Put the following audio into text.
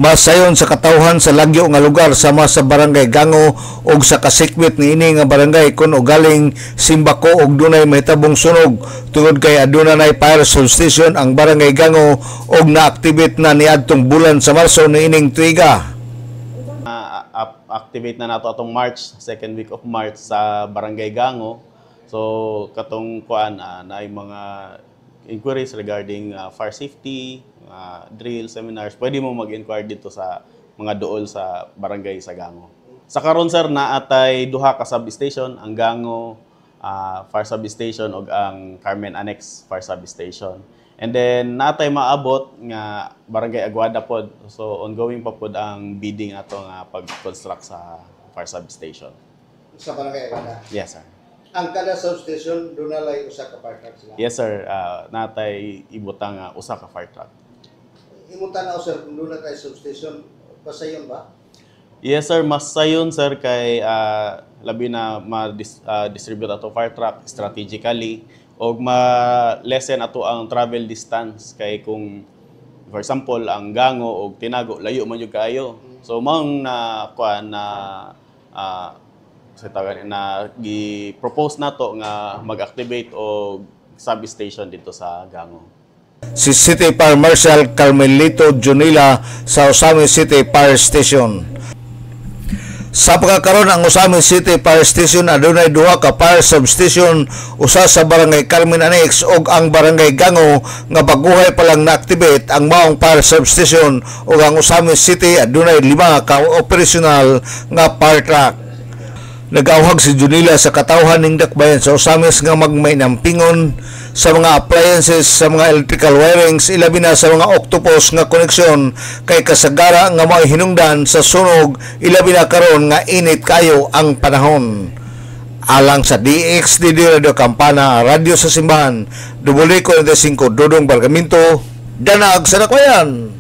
Masayon sa katawhan sa lagyo nga lugar sama sa barangay Gango og sa kasikbit niini nga barangay kun galing Simbako og dunay mahitabong sunog tungod kay aduna nay fire substation ang barangay Gango og na-activate na niadtong bulan sa Marso niining tuiga. Activate na nato atong March, second week of March sa barangay Gango. So katong kuan na mga inquiries regarding fire safety, drill, seminars, pwede mo mag-inquire dito sa mga dool sa barangay sa Gango. Sa karon sir, naatay duha ka substation, ang Gango Fire Substation ug ang Carmen Annex Fire Substation. And then naatay maabot nga barangay Aguada pod. So ongoing pa pod ang bidding ato nga pag-construct sa fire substation. Sa barangay Aguada? Yes sir. Ang kada substation doon na lang usa ka fire truck sila? Yes sir, natay ibutang usa ka fire truck. Imunta na sir, kung doon na tayo substation, pasayon ba? Yes sir, mas sayon sir kay labi na ma-distribute ato fire truck strategically o ma-lessen ato ang travel distance kay kung for example ang Gango o Tinago layo man jud kaayo. So maong na kuan na gi-propose nato nga mag-activate og substation dito sa Gango. Si City Fire Marshal Carmelito Junila sa Osamis City Fire Station. Sa pagkakaroon ang Osamis City Fire Station adunay duha ka fire substation, usa sa barangay Carmen Annex ug ang barangay Gango nga baguhay pa lang na-activate ang maong fire substation ug ang Osamis City adunay 5 ka operational nga fire truck. Nag-awhag si Junila sa katawhan ning dakbayan sa Osamis nga magmaynampingon sa mga appliances, sa mga electrical wirings, ilabi na sa mga octopus nga koneksyon kay kasagara nga mga hinungdan sa sunog, ilabi na karon nga init kayo ang panahon. Alang sa DXDD Radio Campana, Radio sa Simbahan, W45 Dodong Bargamento, Danag sa Dakbayan.